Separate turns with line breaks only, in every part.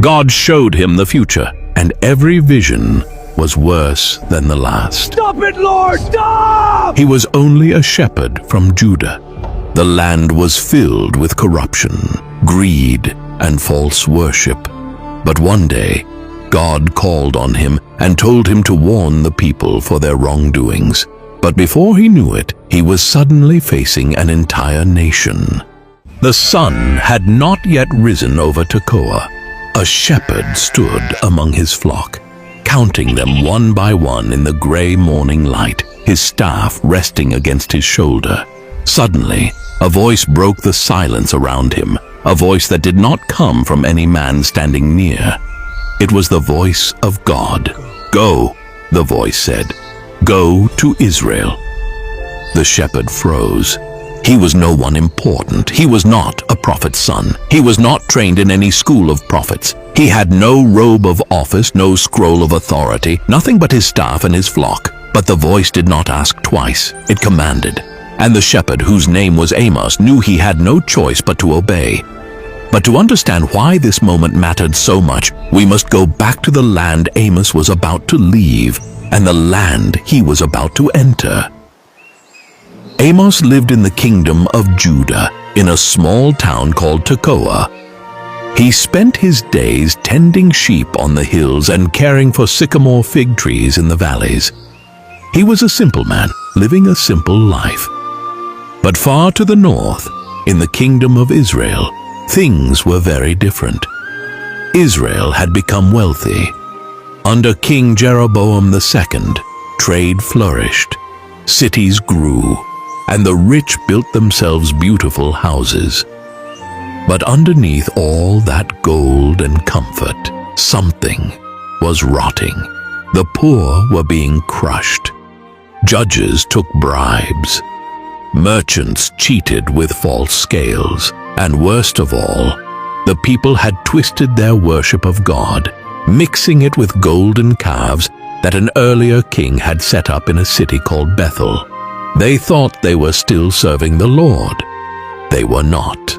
God showed him the future, and every vision was worse than the last.
Stop it, Lord! Stop!
He was only a shepherd from Judah. The land was filled with corruption, greed, and false worship. But one day, God called on him and told him to warn the people for their wrongdoings. But before he knew it, he was suddenly facing an entire nation. The sun had not yet risen over Tekoa. A shepherd stood among his flock, counting them one by one in the gray morning light, his staff resting against his shoulder. Suddenly, a voice broke the silence around him, a voice that did not come from any man standing near. It was the voice of God. "Go," the voice said. "Go to Israel." The shepherd froze. He was no one important. He was not a prophet's son. He was not trained in any school of prophets. He had no robe of office, no scroll of authority, nothing but his staff and his flock. But the voice did not ask twice. It commanded. And the shepherd, whose name was Amos, knew he had no choice but to obey. But to understand why this moment mattered so much, we must go back to the land Amos was about to leave and the land he was about to enter. Amos lived in the kingdom of Judah, in a small town called Tekoa. He spent his days tending sheep on the hills and caring for sycamore fig trees in the valleys. He was a simple man, living a simple life. But far to the north, in the kingdom of Israel, things were very different. Israel had become wealthy. Under King Jeroboam II, trade flourished, cities grew, and the rich built themselves beautiful houses. But underneath all that gold and comfort, something was rotting. The poor were being crushed. Judges took bribes. Merchants cheated with false scales. And worst of all, the people had twisted their worship of God, mixing it with golden calves that an earlier king had set up in a city called Bethel. They thought they were still serving the Lord. They were not.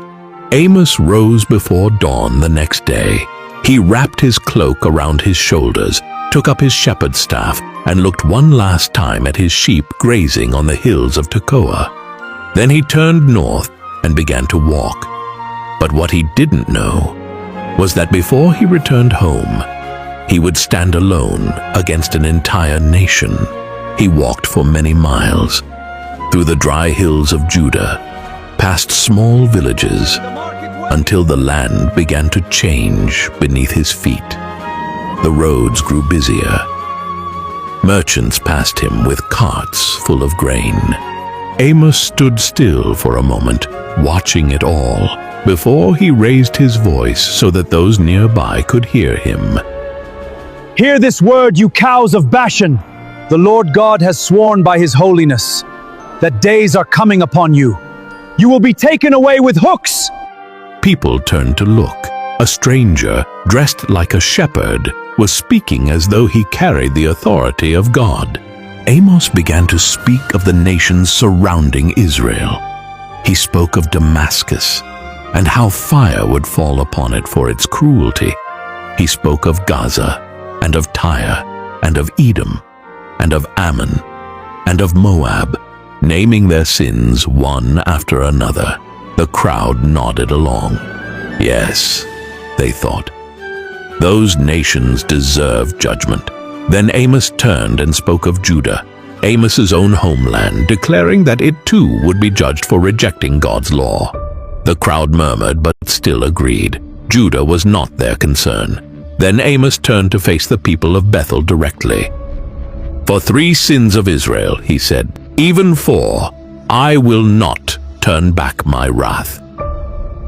Amos rose before dawn the next day. He wrapped his cloak around his shoulders, took up his shepherd's staff, and looked one last time at his sheep grazing on the hills of Tekoa. Then he turned north and began to walk. But what he didn't know was that before he returned home, he would stand alone against an entire nation. He walked for many miles, through the dry hills of Judah, past small villages, until the land began to change beneath his feet. The roads grew busier. Merchants passed him with carts full of grain. Amos stood still for a moment, watching it all, before he raised his voice so that those nearby could hear him.
Hear this word, you cows of Bashan. The Lord God has sworn by his holiness that days are coming upon you. You will be taken away with hooks.
People turned to look. A stranger, dressed like a shepherd, was speaking as though he carried the authority of God. Amos began to speak of the nations surrounding Israel. He spoke of Damascus and how fire would fall upon it for its cruelty. He spoke of Gaza and of Tyre and of Edom and of Ammon and of Moab, naming their sins one after another. The crowd nodded along. Yes, they thought, those nations deserve judgment. Then Amos turned and spoke of Judah, Amos's own homeland, declaring that it too would be judged for rejecting God's law. The crowd murmured but still agreed. Judah was not their concern. Then Amos turned to face the people of Bethel directly. For 3 sins of Israel, he said, even 4, I will not turn back my wrath.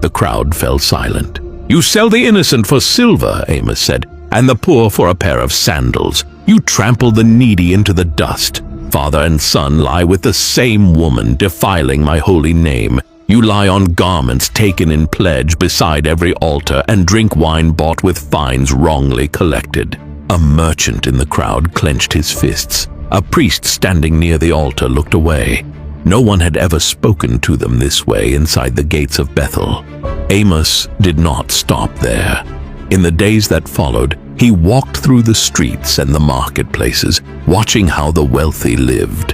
The crowd fell silent. You sell the innocent for silver, Amos said, and the poor for a pair of sandals. You trample the needy into the dust. Father and son lie with the same woman, defiling my holy name. You lie on garments taken in pledge beside every altar and drink wine bought with fines wrongly collected. A merchant in the crowd clenched his fists. A priest standing near the altar looked away. No one had ever spoken to them this way inside the gates of Bethel. Amos did not stop there. In the days that followed, he walked through the streets and the marketplaces, watching how the wealthy lived.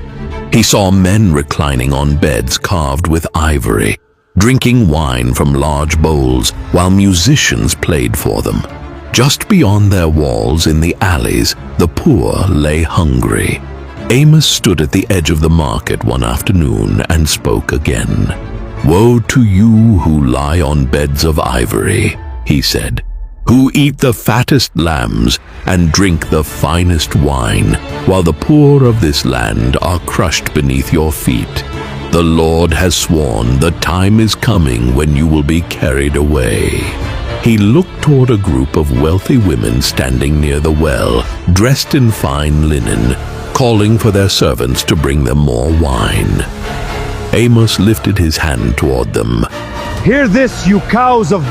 He saw men reclining on beds carved with ivory, drinking wine from large bowls while musicians played for them. Just beyond their walls in the alleys, the poor lay hungry. Amos stood at the edge of the market one afternoon and spoke again. "Woe to you who lie on beds of ivory," he said, "who eat the fattest lambs and drink the finest wine, while the poor of this land are crushed beneath your feet. The Lord has sworn the time is coming when you will be carried away." He looked toward a group of wealthy women standing near the well, dressed in fine linen, calling for their servants to bring them more wine. Amos lifted his hand toward them.
Hear this, you cows of